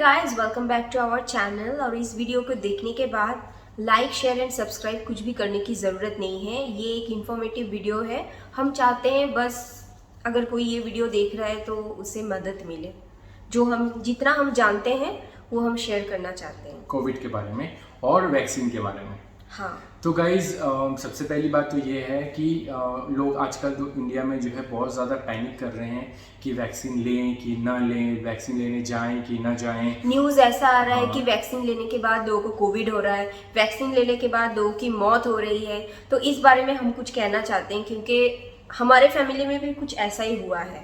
Guys, welcome back to our channel. और इस video को देखने के बाद लाइक शेयर एंड सब्सक्राइब कुछ भी करने की ज़रूरत नहीं है। ये एक इन्फॉर्मेटिव वीडियो है। हम चाहते हैं बस अगर कोई ये वीडियो देख रहा है तो उसे मदद मिले। जो हम जितना हम जानते हैं वो हम शेयर करना चाहते हैं कोविड के बारे में और वैक्सीन के बारे में। हाँ, तो गाइज सबसे पहली बात तो ये है कि लोग आजकल तो इंडिया में जो है बहुत ज़्यादा पैनिक कर रहे हैं कि वैक्सीन लें कि ना लें, वैक्सीन लेने जाएं कि ना जाएं। न्यूज़ ऐसा आ रहा है कि वैक्सीन लेने के बाद लोगों को कोविड हो रहा है, वैक्सीन लेने के बाद लोगों की मौत हो रही है। तो इस बारे में हम कुछ कहना चाहते हैं क्योंकि हमारे फैमिली में भी कुछ ऐसा ही हुआ है।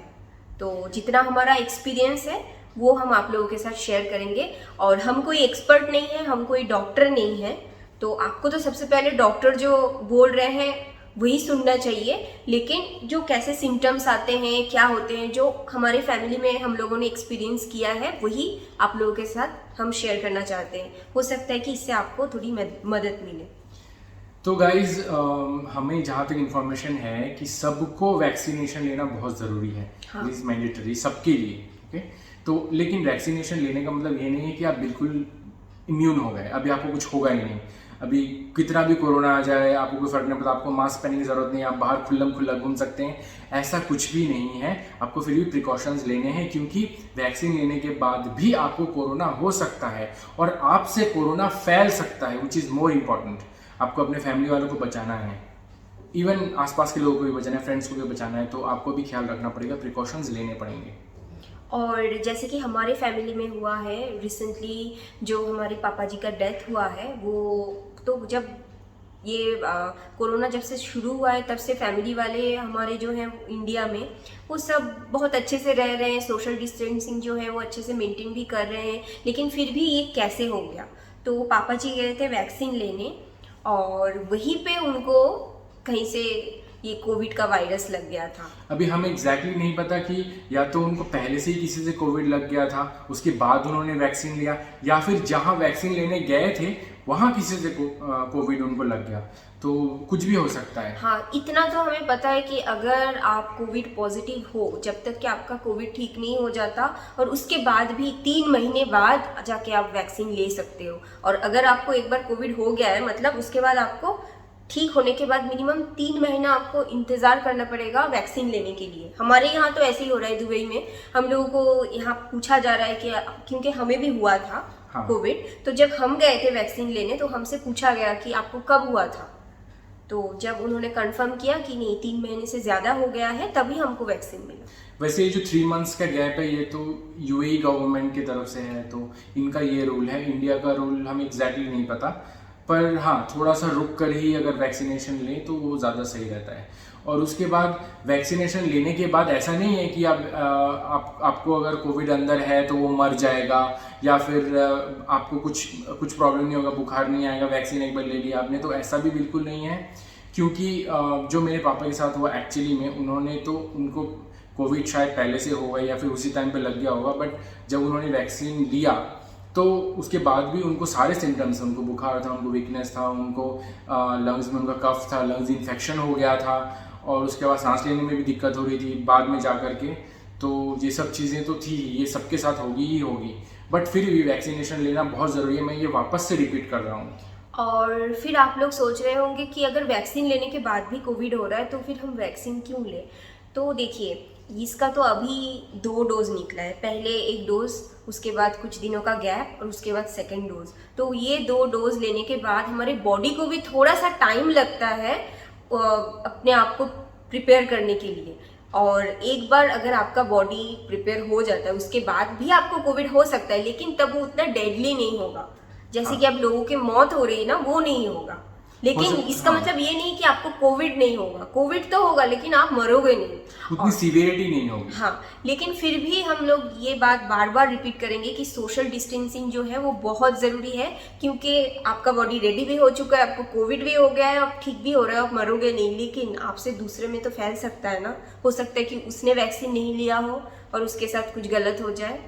तो जितना हमारा एक्सपीरियंस है वो हम आप लोगों के साथ शेयर करेंगे। और हम कोई एक्सपर्ट नहीं है, हम कोई डॉक्टर नहीं है। तो आपको तो सबसे पहले डॉक्टर जो बोल रहे हैं वही सुनना चाहिए, लेकिन जो कैसे सिम्टम्स आते हैं, क्या होते हैं, जो हमारे फैमिली में हम लोगों ने एक्सपीरियंस किया है वही आप लोगों के साथ हम शेयर करना चाहते हैं। हो सकता है कि इससे आपको थोड़ी मदद मिले। तो गाइज हमें जहाँ तक इन्फॉर्मेशन है कि सबको वैक्सीनेशन लेना बहुत ज़रूरी है। हाँ। इज मैंडेटरी सबके लिए। ओके, तो लेकिन वैक्सीनेशन लेने का मतलब ये नहीं है कि आप बिल्कुल इम्यून हो गए, अभी आपको कुछ होगा ही नहीं। अभी कितना भी कोरोना आ जाए आपको कोई फर्क नहीं पड़ता, आपको मास्क पहनने की ज़रूरत नहीं है, आप बाहर खुल्लम खुल्ला घूम सकते हैं। ऐसा कुछ भी नहीं है, आपको फिर भी प्रिकॉशंस लेने हैं क्योंकि वैक्सीन लेने के बाद भी आपको कोरोना हो सकता है और आपसे कोरोना फैल सकता है, विच इज़ मोर इम्पॉर्टेंट। आपको अपने फैमिली वालों को बचाना है, इवन आसपास के लोगों को भी बचाना है, फ्रेंड्स को भी बचाना है, तो आपको भी ख्याल रखना पड़ेगा, प्रिकॉशंस लेने पड़ेंगे। और जैसे कि हमारे फैमिली में हुआ है रिसेंटली, जो हमारे पापा जी का डेथ हुआ है, वो तो जब ये कोरोना जब से शुरू हुआ है तब से फैमिली वाले हमारे जो हैं इंडिया में वो सब बहुत अच्छे से रह रहे हैं, सोशल डिस्टेंसिंग जो है वो अच्छे से मेंटेन भी कर रहे हैं। लेकिन फिर भी ये कैसे हो गया, तो पापा जी गए थे वैक्सीन लेने और वहीं पे उनको कहीं से ये कोविड का वायरस लग गया था। अभी हमें एग्जैक्टली नहीं पता कि या तो उनको पहले से ही किसी से कोविड लग गया था, उसके बाद उन्होंने वैक्सीन लिया, या फिर जहां वैक्सीन लेने गए थे वहां किसी से कोविड उनको लग गया। तो कुछ भी हो सकता है। हाँ, इतना तो हमें पता है कि अगर आप कोविड पॉजिटिव हो, जब तक कि आपका कोविड ठीक नहीं हो जाता और उसके बाद भी 3 महीने बाद जाके आप वैक्सीन ले सकते हो। और अगर आपको एक बार कोविड हो गया है मतलब उसके बाद आपको ठीक होने के बाद मिनिमम 3 महीना आपको इंतज़ार करना पड़ेगा वैक्सीन लेने के लिए। हमारे यहाँ तो ऐसे ही हो रहा है दुबई में। हम लोगों को यहाँ पूछा जा रहा है कि क्योंकि हमें भी हुआ था हाँ। कोविड, तो जब हम गए थे वैक्सीन लेने तो हमसे पूछा गया कि आपको कब हुआ था। तो जब उन्होंने कंफर्म किया कि नहीं 3 महीने से ज़्यादा हो गया है तभी हमको वैक्सीन मिला। वैसे ये जो 3 मंथ्स का गैप है ये तो यूएई गवर्नमेंट की तरफ से है, तो इनका ये रूल है। इंडिया का रूल हमें एग्जैक्टली नहीं पता, पर हाँ थोड़ा सा रुक कर ही अगर वैक्सीनेशन लें तो वो ज़्यादा सही रहता है। और उसके बाद वैक्सीनेशन लेने के बाद ऐसा नहीं है कि आपको अगर कोविड अंदर है तो वो मर जाएगा, या फिर आपको कुछ प्रॉब्लम नहीं होगा, बुखार नहीं आएगा, वैक्सीन एक बार ले लिया आपने, तो ऐसा भी बिल्कुल नहीं है। क्योंकि जो मेरे पापा के साथ हुआ एक्चुअली में, उनको कोविड शायद पहले से होगा या फिर उसी टाइम पे लग गया होगा, बट जब उन्होंने वैक्सीन लिया तो उसके बाद भी उनको सारे सिम्टम्स, उनको बुखार था, उनको वीकनेस था, उनको लंग्स में उनका कफ था, लंग्स इन्फेक्शन हो गया था, और उसके बाद सांस लेने में भी दिक्कत हो रही थी बाद में जा कर के। तो ये सब चीज़ें तो थी, ये सबके साथ होगी ही होगी, बट फिर भी वैक्सीनेशन लेना बहुत ज़रूरी है। मैं ये वापस से रिपीट कर रहा हूँ। और फिर आप लोग सोच रहे होंगे कि अगर वैक्सीन लेने के बाद भी कोविड हो रहा है तो फिर हम वैक्सीन क्यों लें। तो देखिए, इसका तो अभी 2 डोज निकला है, पहले 1 डोज, उसके बाद कुछ दिनों का गैप और उसके बाद सेकेंड डोज। तो ये 2 डोज लेने के बाद हमारे बॉडी को भी थोड़ा सा टाइम लगता है अपने आप को प्रिपेयर करने के लिए। और एक बार अगर आपका बॉडी प्रिपेयर हो जाता है उसके बाद भी आपको कोविड हो सकता है, लेकिन तब वो उतना डेडली नहीं होगा जैसे कि अब लोगों की मौत हो रही है ना, वो नहीं होगा। लेकिन इसका मतलब ये नहीं कि आपको कोविड नहीं होगा, कोविड तो होगा लेकिन आप मरोगे नहीं, उतनी सीवियरिटी नहीं होगी। हाँ, लेकिन फिर भी हम लोग ये बात बार बार रिपीट करेंगे कि सोशल डिस्टेंसिंग जो है वो बहुत ज़रूरी है। क्योंकि आपका बॉडी रेडी भी हो चुका है, आपको कोविड भी हो गया है, अब ठीक भी हो रहा है, आप मरोगे नहीं, लेकिन आपसे दूसरे में तो फैल सकता है ना। हो सकता है कि उसने वैक्सीन नहीं लिया हो और उसके साथ कुछ गलत हो जाए।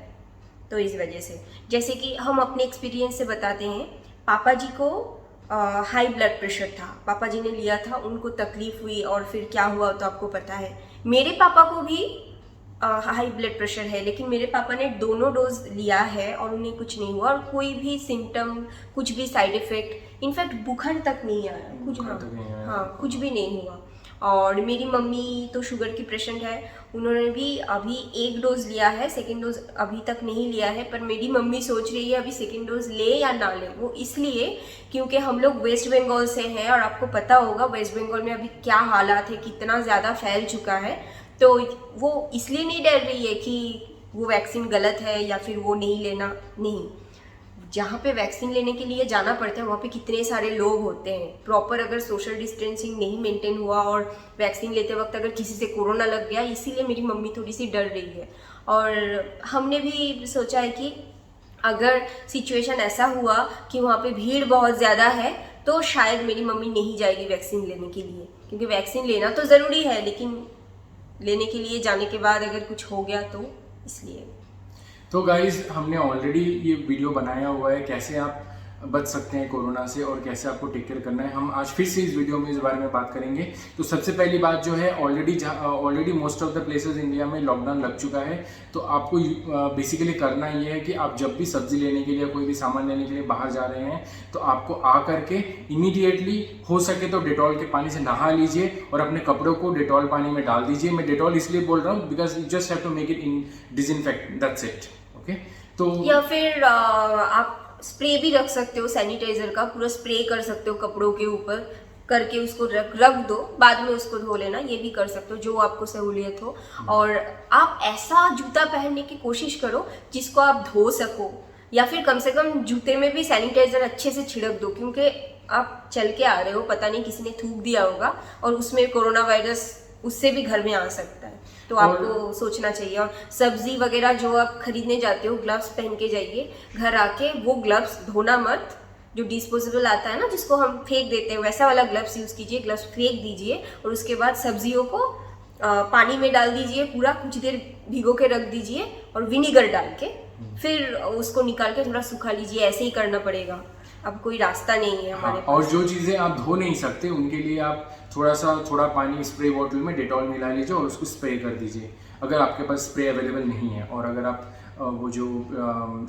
तो इस वजह से, जैसे कि हम अपने एक्सपीरियंस से बताते हैं, पापा जी को हाई ब्लड प्रेशर था, पापा जी ने लिया था, उनको तकलीफ हुई और फिर क्या हुआ तो आपको पता है। मेरे पापा को भी हाई ब्लड प्रेशर है, लेकिन मेरे पापा ने दोनों डोज लिया है और उन्हें कुछ नहीं हुआ, और कोई भी सिम्टम, कुछ भी साइड इफेक्ट, इनफैक्ट बुखार तक नहीं आया, कुछ बुखार तक नहीं आया। हाँ कुछ भी नहीं हुआ। और मेरी मम्मी तो शुगर की पेशेंट है, उन्होंने भी अभी एक डोज लिया है, सेकेंड डोज अभी तक नहीं लिया है, पर मेरी मम्मी सोच रही है अभी सेकेंड डोज ले या ना ले। वो इसलिए क्योंकि हम लोग वेस्ट बंगाल से हैं और आपको पता होगा वेस्ट बंगाल में अभी क्या हालात है, कितना ज़्यादा फैल चुका है, तो वो इसलिए नहीं डर रही है कि वो वैक्सीन गलत है या फिर वो नहीं लेना, नहीं। जहाँ पे वैक्सीन लेने के लिए जाना पड़ता है वहाँ पे कितने सारे लोग होते हैं, प्रॉपर अगर सोशल डिस्टेंसिंग नहीं मेंटेन हुआ और वैक्सीन लेते वक्त अगर किसी से कोरोना लग गया, इसीलिए मेरी मम्मी थोड़ी सी डर रही है। और हमने भी सोचा है कि अगर सिचुएशन ऐसा हुआ कि वहाँ पे भीड़ बहुत ज़्यादा है तो शायद मेरी मम्मी नहीं जाएगी वैक्सीन लेने के लिए, क्योंकि वैक्सीन लेना तो ज़रूरी है, लेकिन लेने के लिए जाने के बाद अगर कुछ हो गया तो इसलिए। तो गाइज हमने ऑलरेडी ये वीडियो बनाया हुआ है कैसे आप बच सकते हैं कोरोना से और कैसे आपको टेक केयर करना है। हम आज फिर से इस वीडियो में इस बारे में बात करेंगे। तो सबसे पहली बात जो है, already most of the places India में लॉकडाउन लग चुका है। तो आपको बेसिकली करना ये है कि आप जब भी सब्जी लेने के लिए, कोई भी सामान लेने के लिए बाहर जा रहे हैं, तो आपको आ करके इमीडिएटली हो सके तो डेटॉल के पानी से नहा लीजिए और अपने कपड़ों को डेटॉल पानी में डाल दीजिए। मैं डेटॉल इसलिए बोल रहा हूँ because you just have to make it in disinfect, that's it. Okay, तो या फिर आप स्प्रे भी रख सकते हो, सैनिटाइजर का पूरा स्प्रे कर सकते हो कपड़ों के ऊपर करके, उसको रख दो, बाद में उसको धो लेना, ये भी कर सकते हो जो आपको सहूलियत हो। और आप ऐसा जूता पहनने की कोशिश करो जिसको आप धो सको, या फिर कम से कम जूते में भी सैनिटाइजर अच्छे से छिड़क दो, क्योंकि आप चल के आ रहे हो, पता नहीं किसी ने थूक दिया होगा और उसमें कोरोना वायरस उससे भी घर में आ सकता है, तो आपको सोचना चाहिए। और सब्जी वगैरह जो आप खरीदने जाते हो, ग्लव्स पहन के जाइए, घर आके वो ग्लव्स धोना मत, जो डिस्पोजेबल आता है ना जिसको हम फेंक देते हैं, वैसा वाला ग्लव्स यूज़ कीजिए, ग्लव्स फेंक दीजिए और उसके बाद सब्जियों को पानी में डाल दीजिए, पूरा कुछ देर भिगो के रख दीजिए और विनीगर डाल के फिर उसको निकाल के थोड़ा सुखा लीजिए, ऐसे ही करना पड़ेगा, अब कोई रास्ता नहीं है हमारे पास। और जो चीज़ें आप धो नहीं सकते उनके लिए आप थोड़ा पानी स्प्रे बॉटल में डेटॉल मिला लीजिए और उसको स्प्रे कर दीजिए, अगर आपके पास स्प्रे अवेलेबल नहीं है। और अगर आप वो जो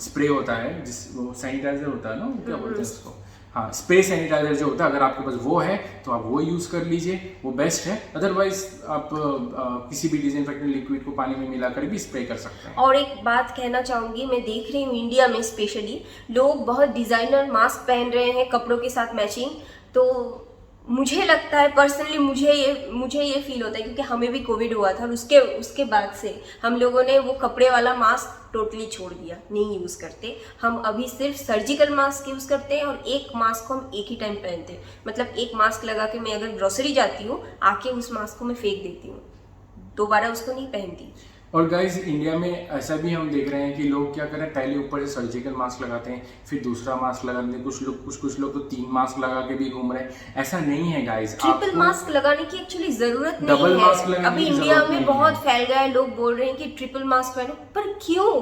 स्प्रे होता है, जिस वो सैनिटाइजर होता है ना, वो क्या बोलते हैं उसको, हाँ स्प्रे सैनिटाइजर जो होता है, अगर आपके पास वो है तो आप वो यूज़ कर लीजिए, वो बेस्ट है। अदरवाइज आप किसी भी डिसइंफेक्टेंट लिक्विड को पानी में मिलाकर भी स्प्रे कर सकते हैं। और एक बात कहना चाहूँगी, मैं देख रही हूँ इंडिया में स्पेशली लोग बहुत डिज़ाइनर मास्क पहन रहे हैं कपड़ों के साथ मैचिंग, तो मुझे लगता है पर्सनली मुझे ये फील होता है, क्योंकि हमें भी कोविड हुआ था और उसके बाद से हम लोगों ने वो कपड़े वाला मास्क टोटली छोड़ दिया, नहीं यूज़ करते। हम अभी सिर्फ सर्जिकल मास्क यूज़ करते हैं और एक मास्क को हम एक ही टाइम पहनते हैं। मतलब एक मास्क लगा के मैं अगर ग्रोसरी जाती हूँ, आके उस मास्क को मैं फेंक देती हूँ, दोबारा उसको नहीं पहनती। और गाइज इंडिया में ऐसा भी हम देख रहे हैं कि लोग क्या कर रहे हैं, पहले ऊपर से सर्जिकल मास्क लगाते हैं, फिर दूसरा मास्क लगाते हैं, कुछ लोग तो 3 मास्क लगा के भी घूम रहे हैं। ऐसा नहीं है गाइज, ट्रिपल मास्क लगाने की एक्चुअली जरूरत नहीं डबल मास्क है। लगाने अभी की इंडिया जरूरत में नहीं बहुत है। फैल गया है, लोग बोल रहे हैं कि ट्रिपल मास्क पहनो, पर क्यों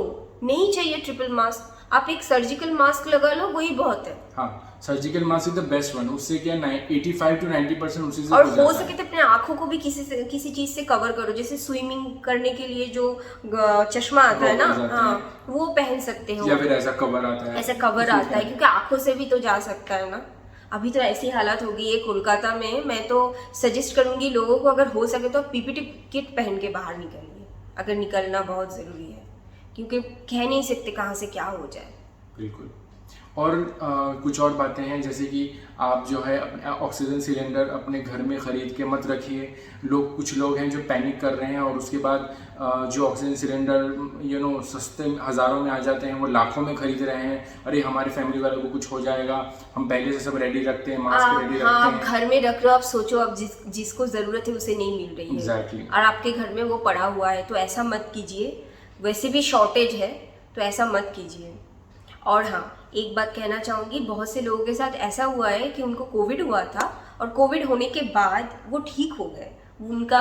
नहीं चाहिए ट्रिपल मास्क? आप एक सर्जिकल मास्क लगा लो, वही बहुत है। हाँ, surgical mask is the best one, उससे क्या 85 to 90% उसी से और हो हो जाता सके है। तो अपने आंखों को भी किसी चीज से कवर करो, जैसे स्विमिंग करने के लिए जो चश्मा आता है ना, Goggles आते हाँ हैं। वो पहन सकते हो, या फिर ऐसा कवर आता है, ऐसा कवर आता है, क्योंकि आंखों से भी तो जा सकता है ना। अभी तो ऐसी हालत हो गई है कोलकाता में, मैं तो सजेस्ट करूंगी लोगों को, अगर हो सके तो पीपीटी किट पहन के बाहर निकलिए, अगर निकलना बहुत ज़रूरी है, क्योंकि कह नहीं सकते कहाँ से क्या हो जाए। बिल्कुल। और कुछ और बातें हैं, जैसे कि आप जो है अपने ऑक्सीजन सिलेंडर अपने घर में ख़रीद के मत रखिए। कुछ लोग हैं जो पैनिक कर रहे हैं और उसके बाद जो ऑक्सीजन सिलेंडर सस्ते हज़ारों में आ जाते हैं, वो लाखों में खरीद रहे हैं। अरे हमारे फैमिली वालों को कुछ हो जाएगा, हम पहले से सब रेडी रखते हैं, मास्क रेडी रखते हाँ, हैं। आप घर में रख रहे हो, आप सोचो अब जिसको ज़रूरत है उसे नहीं मिल रही है Exactly. और आपके घर में वो पड़ा हुआ है, तो ऐसा मत कीजिए। वैसे भी शॉर्टेज है, तो ऐसा मत कीजिए। और हाँ, एक बात कहना चाहूँगी, बहुत से लोगों के साथ ऐसा हुआ है कि उनको कोविड हुआ था और कोविड होने के बाद वो ठीक हो गए, उनका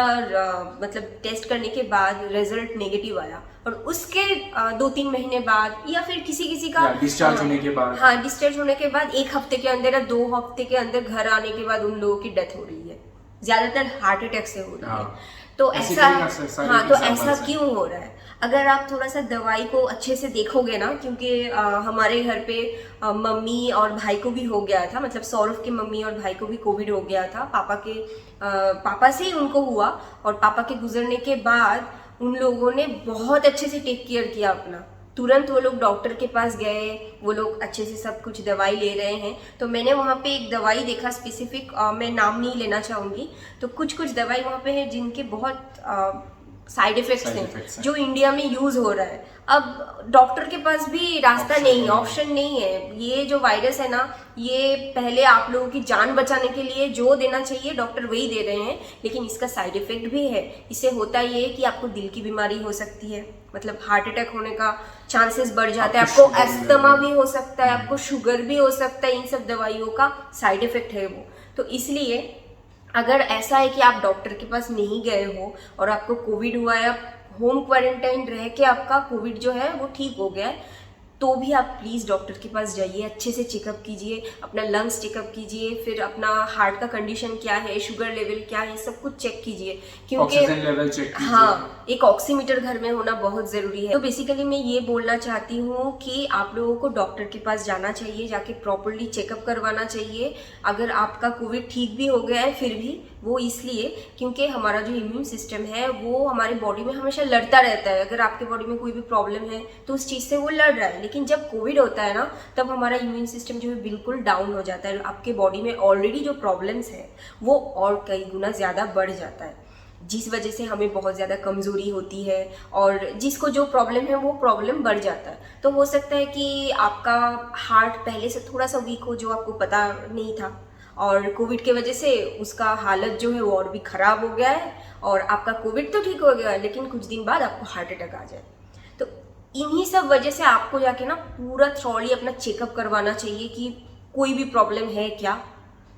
मतलब टेस्ट करने के बाद रिजल्ट नेगेटिव आया और उसके 2-3 महीने बाद या फिर किसी का डिस्चार्ज होने के बाद, हाँ डिस्चार्ज होने के बाद 1 हफ्ते के अंदर या 2 हफ्ते के अंदर घर आने के बाद उन लोगों की डेथ हो रही है, ज़्यादातर हार्ट अटैक से हो रही है। तो ऐसे ऐसा, कई सारे हाँ, तो examples ऐसा हैं। क्यों हो रहा है? अगर आप थोड़ा सा दवाई को अच्छे से देखोगे ना, क्योंकि हमारे घर पे मम्मी और भाई को भी हो गया था, मतलब सौरभ के मम्मी और भाई को भी कोविड हो गया था। पापा से ही उनको हुआ, और पापा के गुजरने के बाद उन लोगों ने बहुत अच्छे से टेक केयर किया अपना। तुरंत वो लोग डॉक्टर के पास गए, वो लोग अच्छे से सब कुछ दवाई ले रहे हैं। तो मैंने वहाँ पे एक दवाई देखा स्पेसिफिक, मैं नाम नहीं लेना चाहूँगी, तो कुछ कुछ दवाई वहाँ पे है जिनके बहुत साइड इफेक्ट्स हैं, जो इंडिया में यूज हो रहा है। अब डॉक्टर के पास भी रास्ता नहीं है, ऑप्शन नहीं है। ये जो वायरस है ना, ये पहले आप लोगों की जान बचाने के लिए जो देना चाहिए डॉक्टर वही दे रहे हैं, लेकिन इसका साइड इफेक्ट भी है। इससे होता ये है कि आपको दिल की बीमारी हो सकती है, मतलब हार्ट अटैक होने का चांसेस बढ़ जाता है, आपको एस्थमा भी हो सकता है, आपको शुगर भी हो सकता है। इन सब दवाइयों का साइड इफेक्ट है वो। तो इसलिए अगर ऐसा है कि आप डॉक्टर के पास नहीं गए हो और आपको कोविड हुआ है, आप होम क्वारंटाइन रह के आपका कोविड जो है वो ठीक हो गया है, तो भी आप प्लीज़ डॉक्टर के पास जाइए, अच्छे से चेकअप कीजिए, अपना लंग्स चेकअप कीजिए, फिर अपना हार्ट का कंडीशन क्या है, शुगर लेवल क्या है, सब कुछ चेक कीजिए, क्योंकि ऑक्सीजन लेवल चेक कीजिए। हाँ, एक ऑक्सीमीटर घर में होना बहुत ज़रूरी है। तो बेसिकली मैं ये बोलना चाहती हूँ कि आप लोगों को डॉक्टर के पास जाना चाहिए, जाके प्रॉपरली चेकअप करवाना चाहिए। अगर आपका कोविड ठीक भी हो गया है फिर भी वो इसलिए क्योंकि हमारा जो इम्यून सिस्टम है वो हमारी बॉडी में हमेशा लड़ता रहता है। अगर आपके बॉडी में कोई भी प्रॉब्लम है तो उस चीज़ से वो लड़ रहा है, लेकिन जब कोविड होता है ना, तब हमारा इम्यून सिस्टम जो है बिल्कुल डाउन हो जाता है। आपके बॉडी में ऑलरेडी जो प्रॉब्लम्स है वो और कई गुना ज़्यादा बढ़ जाता है, जिस वजह से हमें बहुत ज़्यादा कमज़ोरी होती है, और जिसको जो प्रॉब्लम है वो प्रॉब्लम बढ़ जाता है। तो हो सकता है कि आपका हार्ट पहले से थोड़ा सा वीक हो, जो आपको पता नहीं था, और कोविड के वजह से उसका हालत जो है वो और भी ख़राब हो गया है, और आपका कोविड तो ठीक हो गया लेकिन कुछ दिन बाद आपको हार्ट अटैक आ जाए। तो इन्हीं सब वजह से आपको जाके ना पूरा थॉरली अपना चेकअप करवाना चाहिए कि कोई भी प्रॉब्लम है क्या,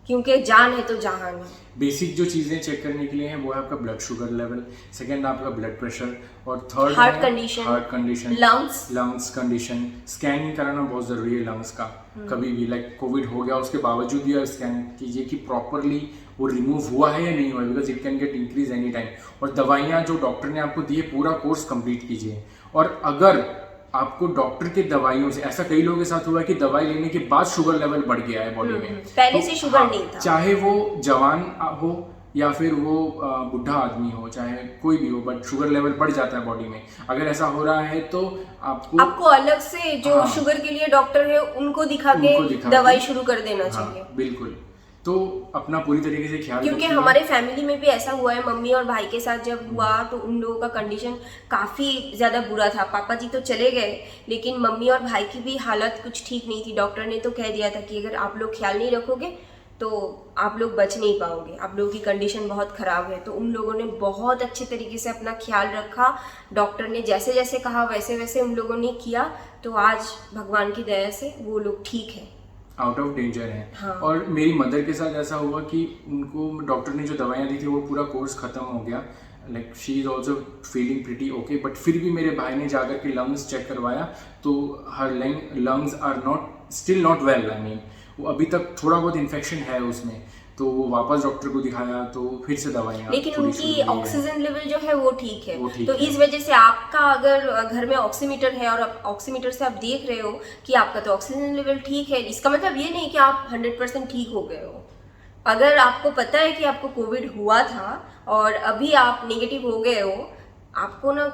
क्योंकि जान है तो जहान है। बेसिक जो चीज़ें चेक करने के लिए हैं वो है आपका ब्लड शुगर लेवल, सेकंड आपका ब्लड प्रेशर, और third heart condition, lungs condition. Scanning कराना बहुत ज़रूरी है लंग्स का। कभी भी लाइक कोविड हो गया उसके बावजूद भी आप स्कैन कीजिए कि प्रॉपरली वो रिमूव हुआ है या नहीं हुआ, because it can get increase any time. और दवाइयाँ जो डॉक्टर ने आपको दी है पूरा कोर्स कंप्लीट कीजिए। और अगर आपको डॉक्टर के दवाइयों से, ऐसा कई लोगों के साथ हुआ है कि दवाई लेने के बाद शुगर लेवल बढ़ गया है बॉडी में, पहले तो से शुगर नहीं था, चाहे वो जवान हो या फिर वो बुढ़ा आदमी हो, चाहे कोई भी हो, बट शुगर लेवल बढ़ जाता है बॉडी में। अगर ऐसा हो रहा है तो आपको अलग से जो शुगर के लिए डॉक्टर है उनको दिखा के दवाई शुरू कर देना चाहिए। बिल्कुल। तो अपना पूरी तरीके से ख्याल क्योंकि हमारे फैमिली में भी ऐसा हुआ है, मम्मी और भाई के साथ जब हुआ तो उन लोगों का कंडीशन काफ़ी ज़्यादा बुरा था। पापा जी तो चले गए, लेकिन मम्मी और भाई की भी हालत कुछ ठीक नहीं थी। डॉक्टर ने तो कह दिया था कि अगर आप लोग ख्याल नहीं रखोगे तो आप लोग बच नहीं पाओगे, आप लोगों की कंडीशन बहुत ख़राब है। तो उन लोगों ने बहुत अच्छे तरीके से अपना ख्याल रखा, डॉक्टर ने जैसे जैसे कहा वैसे वैसे उन लोगों ने किया, तो आज भगवान की दया से वो लोग ठीक है, आउट ऑफ डेंजर है। हाँ। और मेरी मदर के साथ ऐसा हुआ कि उनको डॉक्टर ने जो दवाइयाँ दी थी वो पूरा कोर्स ख़त्म हो गया, like she is also feeling pretty okay, but फिर भी मेरे भाई ने जाकर के लंग्स चेक करवाया तो her lungs are still not well. I mean वो अभी तक थोड़ा बहुत इन्फेक्शन है उसमें, तो वो वापस डॉक्टर को दिखाया तो फिर से दवाइयाँ, लेकिन उनकी ऑक्सीजन लेवल जो है वो ठीक है। तो है। इस वजह से आपका अगर घर में ऑक्सीमीटर है और ऑक्सीमीटर से आप देख रहे हो कि आपका तो ऑक्सीजन लेवल ठीक है, इसका मतलब ये नहीं कि आप 100% ठीक हो गए हो। अगर आपको पता है कि आपको कोविड हुआ था और अभी आप नेगेटिव हो गए हो, आपको ना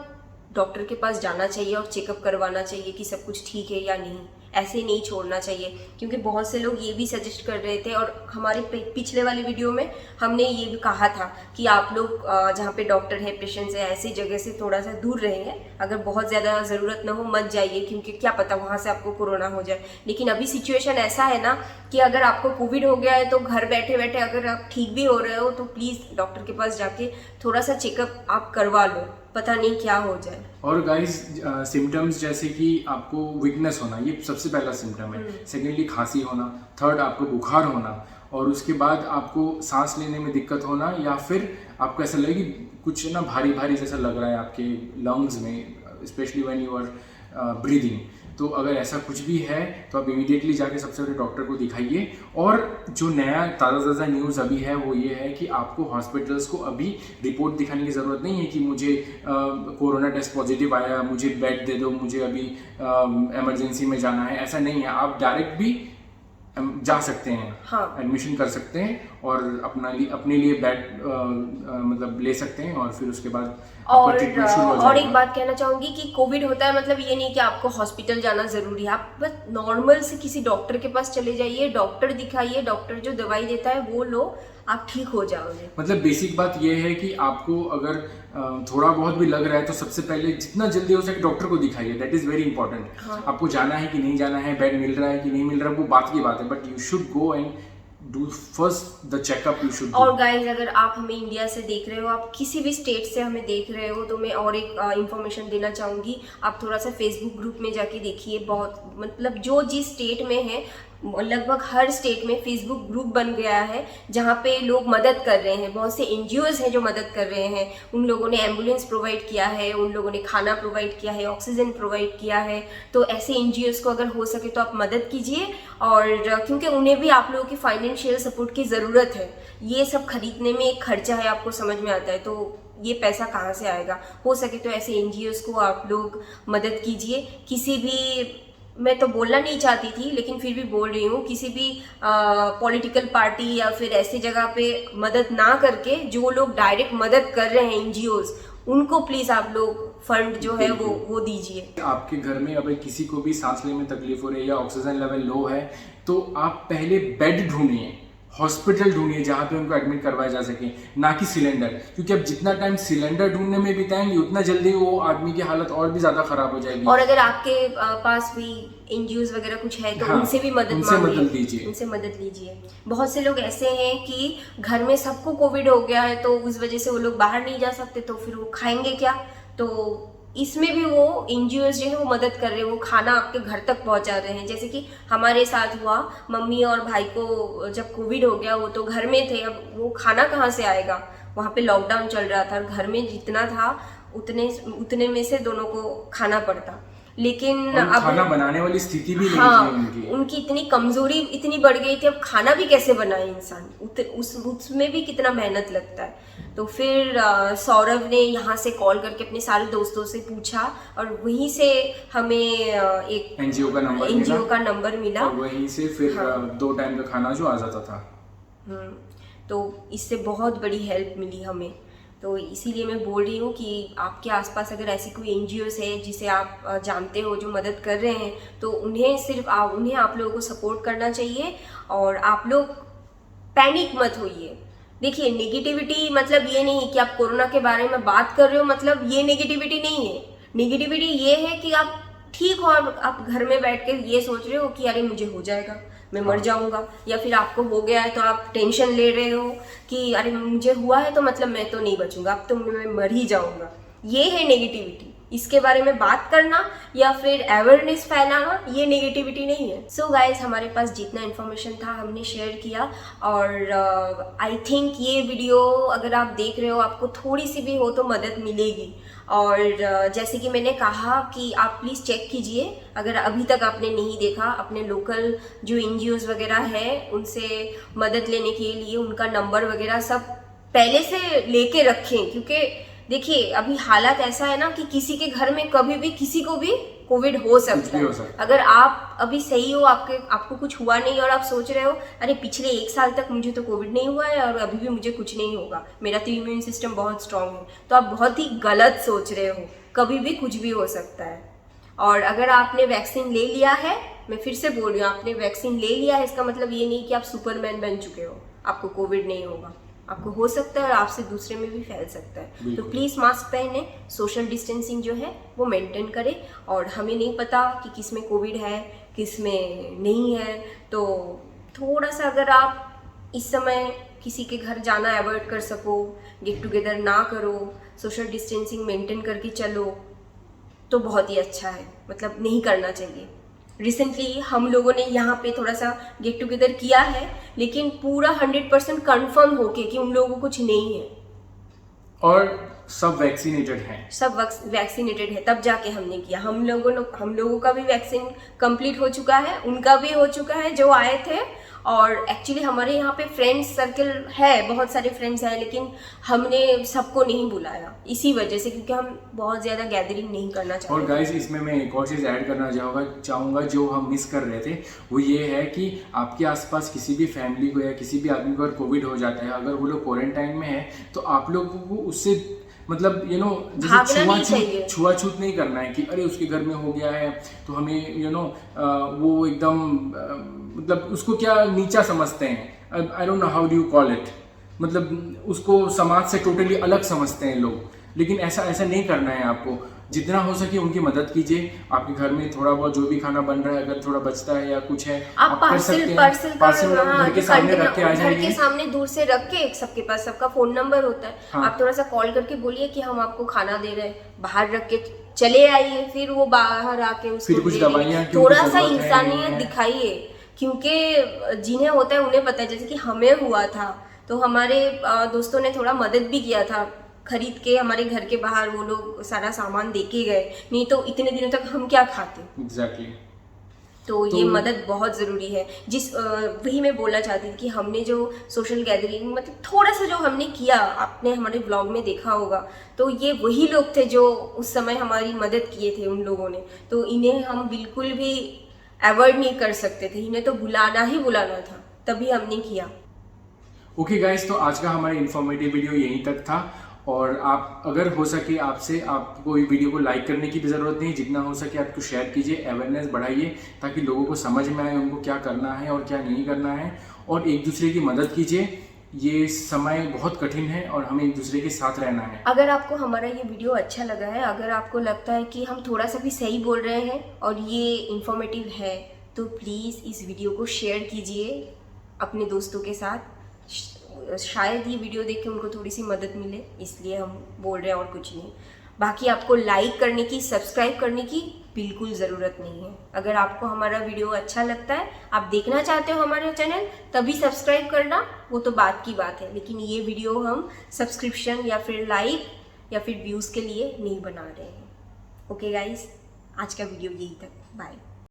डॉक्टर के पास जाना चाहिए और चेकअप करवाना चाहिए कि सब कुछ ठीक है या नहीं। ऐसे नहीं छोड़ना चाहिए, क्योंकि बहुत से लोग ये भी सजेस्ट कर रहे थे, और हमारे पिछले वाले वीडियो में हमने ये भी कहा था कि आप लोग जहाँ पे डॉक्टर है, पेशेंट्स है, ऐसी जगह से थोड़ा सा दूर रहेंगे। अगर बहुत ज़्यादा ज़रूरत ना हो मत जाइए, क्योंकि क्या पता वहाँ से आपको कोरोना हो जाए। लेकिन अभी सिचुएशन ऐसा है ना कि अगर आपको कोविड हो गया है तो घर बैठे बैठे अगर आप ठीक भी हो रहे हो तो प्लीज़ डॉक्टर के पास जाके थोड़ा सा चेकअप आप करवा लो, पता नहीं क्या हो जाए। और गाइस सिम्टम्स जैसे कि आपको वीकनेस होना, ये सबसे पहला सिम्टम है। सेकेंडली खांसी होना, थर्ड आपको बुखार होना, और उसके बाद आपको सांस लेने में दिक्कत होना, या फिर आपको ऐसा लगे कि कुछ ना भारी भारी जैसा लग रहा है आपके लंग्स में, specially when you are breathing. तो अगर ऐसा कुछ भी है तो आप इमीडिएटली जाके सबसे पहले डॉक्टर को दिखाइए। और जो नया ताज़ा न्यूज़ अभी है वो ये है कि आपको हॉस्पिटल्स को अभी रिपोर्ट दिखाने की ज़रूरत नहीं है कि मुझे कोरोना टेस्ट पॉजिटिव आया, मुझे बेड दे दो, मुझे अभी इमरजेंसी में जाना है। ऐसा नहीं है, आप डायरेक्ट भी जा सकते हैं, हाँ। एडमिशन कर सकते हैं और अपने लिए बेड मतलब ले सकते हैं और फिर उसके बाद और ट्रीटमेंट शुरू हो और जाएगा। एक बात कहना चाहूँगी कि कोविड होता है मतलब ये नहीं कि आपको हॉस्पिटल जाना ज़रूरी है। आप बस नॉर्मल से किसी डॉक्टर के पास चले जाइए, डॉक्टर दिखाइए, डॉक्टर जो दवाई देता है वो लो, आप ठीक हो जाओगे। मतलब बेसिक बात यह है कि आपको अगर थोड़ा बहुत भी लग रहा है तो सबसे पहले जितना जल्दी हो सके डॉक्टर को दिखाइए। That is very important. हाँ। आपको जाना है कि नहीं जाना है, बेड मिल रहा है कि नहीं मिल रहा है, वो बात की बात है, but you should go and do first the checkup you should. और गाइज अगर आप हमें इंडिया से देख रहे हो, आप किसी भी स्टेट से हमें देख रहे हो, तो मैं और एक इन्फॉर्मेशन देना चाहूँगी। आप थोड़ा सा फेसबुक ग्रुप में जाके देखिए, बहुत मतलब जो जिस स्टेट में है लगभग हर स्टेट में फेसबुक ग्रुप बन गया है जहाँ पे लोग मदद कर रहे हैं। बहुत से एनजीओज हैं जो मदद कर रहे हैं। उन लोगों ने एम्बुलेंस प्रोवाइड किया है, उन लोगों ने खाना प्रोवाइड किया है, ऑक्सीजन प्रोवाइड किया है। तो ऐसे एनजीओज को अगर हो सके तो आप मदद कीजिए, और क्योंकि उन्हें भी आप लोगों की फाइनेंशियल सपोर्ट की ज़रूरत है। ये सब खरीदने में एक खर्चा है, आपको समझ में आता है, तो ये पैसा कहाँ से आएगा। हो सके तो ऐसे एनजीओज को आप लोग मदद कीजिए। किसी भी, मैं तो बोलना नहीं चाहती थी लेकिन फिर भी बोल रही हूँ, किसी भी पॉलिटिकल पार्टी या फिर ऐसी जगह पे मदद ना करके जो लोग डायरेक्ट मदद कर रहे हैं एनजीओज, उनको प्लीज़ आप लोग फंड जो है वो दीजिए। आपके घर में अगर किसी को भी सांस लेने में तकलीफ हो रही है या ऑक्सीजन लेवल लो है तो आप पहले बेड ढूंढिए, हॉस्पिटल ढूंढिए जहाँ पे उनको एडमिट करवाया जा सके, ना कि सिलेंडर। क्योंकि अब जितना टाइम सिलेंडर ढूंढने में बिताएंगे उतना जल्दी वो आदमी की हालत और भी ज़्यादा ख़राब हो जाएगी। और अगर आपके पास भी एनजीओज वगैरह कुछ है तो हाँ, उनसे भी मदद उनसे मांगिए, मदद लीजिए, उनसे मदद लीजिए। बहुत से लोग ऐसे हैं कि घर में सबको कोविड हो गया है तो उस वजह से वो लोग बाहर नहीं जा सकते, तो फिर वो खाएंगे क्या। तो इसमें भी वो एनजीओज जो है वो मदद कर रहे हैं, वो खाना आपके घर तक पहुंचा रहे हैं। जैसे कि हमारे साथ हुआ, मम्मी और भाई को जब कोविड हो गया वो तो घर में थे, अब वो खाना कहाँ से आएगा, वहाँ पे लॉकडाउन चल रहा था, घर में जितना था उतने में से दोनों को खाना पड़ता। लेकिन अब खाना बनाने वाली स्थिति भी नहीं हाँ, थी उनकी इतनी कमजोरी इतनी बढ़ गई थी, अब खाना भी कैसे बनाए इंसान, उसमें भी कितना मेहनत लगता है। तो फिर सौरभ ने यहाँ से कॉल करके अपने सारे दोस्तों से पूछा और वहीं से हमें एक एनजीओ का नंबर मिला और वहीं से फिर 2 टाइम का खाना जो आ जाता था। तो इससे बहुत बड़ी हेल्प मिली हमें। तो इसीलिए मैं बोल रही हूँ कि आपके आसपास अगर ऐसी कोई एनजीओस है जिसे आप जानते हो जो मदद कर रहे हैं, तो उन्हें आप लोगों को सपोर्ट करना चाहिए। और आप लोग पैनिक मत होइए। देखिए, नेगेटिविटी मतलब ये नहीं कि आप कोरोना के बारे में बात कर रहे हो, मतलब ये नेगेटिविटी नहीं है। नेगेटिविटी ये है कि आप ठीक हो और आप घर में बैठ के ये सोच रहे हो कि अरे मुझे हो जाएगा, मैं मर जाऊंगा, या फिर आपको हो गया है तो आप टेंशन ले रहे हो कि अरे मुझे हुआ है तो मतलब मैं तो नहीं बचूंगा, अब तो मैं मर ही जाऊंगा। ये है नेगेटिविटी। इसके बारे में बात करना या फिर अवेयरनेस फैलाना, ये नेगेटिविटी नहीं है। सो गाइज, हमारे पास जितना इन्फॉर्मेशन था हमने शेयर किया, और आई थिंक ये वीडियो अगर आप देख रहे हो आपको थोड़ी सी भी हो तो मदद मिलेगी। और जैसे कि मैंने कहा कि आप प्लीज़ चेक कीजिए, अगर अभी तक आपने नहीं देखा, अपने लोकल जो एनजीओज वगैरह है उनसे मदद लेने के लिए उनका नंबर वगैरह सब पहले से लेके रखें। क्योंकि देखिए, अभी हालात ऐसा है ना कि किसी के घर में कभी भी किसी को भी कोविड हो सकता है। अगर आप अभी सही हो, आपको कुछ हुआ नहीं और आप सोच रहे हो अरे पिछले 1 साल तक मुझे तो कोविड नहीं हुआ है और अभी भी मुझे कुछ नहीं होगा, मेरा तो इम्यून सिस्टम बहुत स्ट्रांग है, तो आप बहुत ही गलत सोच रहे हो। कभी भी कुछ भी हो सकता है। और अगर आपने वैक्सीन ले लिया है, मैं फिर से बोल रही हूँ, आपने वैक्सीन ले लिया है, इसका मतलब ये नहीं कि आप सुपरमैन बन चुके हो, आपको कोविड नहीं होगा। आपको हो सकता है और आपसे दूसरे में भी फैल सकता है। तो प्लीज़ मास्क पहने, सोशल डिस्टेंसिंग जो है वो मेंटेन करें। और हमें नहीं पता कि किस में कोविड है किस में नहीं है, तो थोड़ा सा अगर आप इस समय किसी के घर जाना अवॉइड कर सको, गेट टुगेदर ना करो, सोशल डिस्टेंसिंग मेंटेन करके चलो, तो बहुत ही अच्छा है। मतलब नहीं करना चाहिए। रिसेंटली हम लोगों ने यहाँ पे थोड़ा सा गेट टुगेदर किया है, लेकिन पूरा 100% कन्फर्म होके कि उन लोगों को कुछ नहीं है। और सब वैक्सीनेटेड हैं। सब वैक्सीनेटेड है, तब जाके हमने किया। हम लोगों का भी वैक्सीन कंप्लीट हो चुका है, उनका भी हो चुका है जो आए थे। और एक्चुअली हमारे यहाँ पे फ्रेंड्स सर्कल है, बहुत सारे फ्रेंड्स हैं, लेकिन हमने सबको नहीं बुलाया इसी वजह से, क्योंकि हम बहुत ज़्यादा गैदरिंग नहीं करना चाहते। और गाइस इसमें मैं एक और चीज़ ऐड करना चाहूँगा जो हम मिस कर रहे थे, वो ये है कि आपके आसपास किसी भी फैमिली को या किसी भी आदमी को अगर कोविड हो जाता है, अगर वो लोग क्वारंटाइन में है, तो आप लोगों को उससे मतलब जैसे छुआछूत नहीं करना है कि अरे उसके घर में हो गया है तो हमें वो एकदम मतलब उसको क्या नीचा समझते हैं, I don't know how do you call it, मतलब उसको समाज से टोटली अलग समझते हैं लोग। लेकिन ऐसा नहीं करना है आपको। जितना हो सके उनकी मदद कीजिए। आपके घर में थोड़ा बहुत जो भी खाना बन रहा है, अगर थोड़ा बचता है या कुछ है, आप पार्सल घर के सामने रख के आ जाइए। घर के सामने दूर से रख के, सबके पास सबका फोन नंबर होता है। हाँ। आप थोड़ा सा कॉल करके बोलिए कि हम आपको खाना दे रहे हैं, बाहर रख के चले आइए, फिर वो बाहर आके उसको फिर कुछ दवाइयाँ, थोड़ा सा इंसानियत दिखाइए, क्योंकि जिन्हें होता है उन्हें पता है। जैसे कि हमें हुआ था तो हमारे दोस्तों ने थोड़ा मदद भी किया था, खरीद के हमारे घर के बाहर वो लोग सारा सामान दे के गए, नहीं तो इतने दिनों तक हम क्या खाते। एग्जैक्टली। तो ये मदद बहुत ज़रूरी है। वही मैं बोलना चाहती थी कि हमने जो सोशल गैदरिंग मतलब थोड़ा सा जो हमने किया, आपने हमारे ब्लॉग में देखा होगा, तो ये वही लोग थे जो उस समय हमारी मदद किए थे उन लोगों ने। तो इन्हें हम बिल्कुल भी अवॉइड नहीं कर सकते थे, इन्हें तो बुलाना था, तभी हमने किया। ओके गाइस, तो आज का हमारा इन्फॉर्मेटिव वीडियो यहीं तक था। और आप अगर हो सके आपको ये वीडियो को लाइक करने की भी ज़रूरत नहीं, जितना हो सके आपको शेयर कीजिए, अवेयरनेस बढ़ाइए, ताकि लोगों को समझ में आए उनको क्या करना है और क्या नहीं करना है। और एक दूसरे की मदद कीजिए। ये समय बहुत कठिन है और हमें एक दूसरे के साथ रहना है। अगर आपको हमारा ये वीडियो अच्छा लगा है, अगर आपको लगता है कि हम थोड़ा सा भी सही बोल रहे हैं और ये इन्फॉर्मेटिव है, तो प्लीज़ इस वीडियो को शेयर कीजिए अपने दोस्तों के साथ। शायद ये वीडियो देख के उनको थोड़ी सी मदद मिले, इसलिए हम बोल रहे हैं और कुछ नहीं। बाकी आपको लाइक करने की, सब्सक्राइब करने की बिल्कुल ज़रूरत नहीं है। अगर आपको हमारा वीडियो अच्छा लगता है, आप देखना चाहते हो हमारा चैनल, तभी सब्सक्राइब करना, वो तो बात की बात है। लेकिन ये वीडियो हम सब्सक्रिप्शन या फिर लाइक या फिर व्यूज़ के लिए नहीं बना रहे हैं। ओके गाइस, आज का वीडियो यही तक, बाय।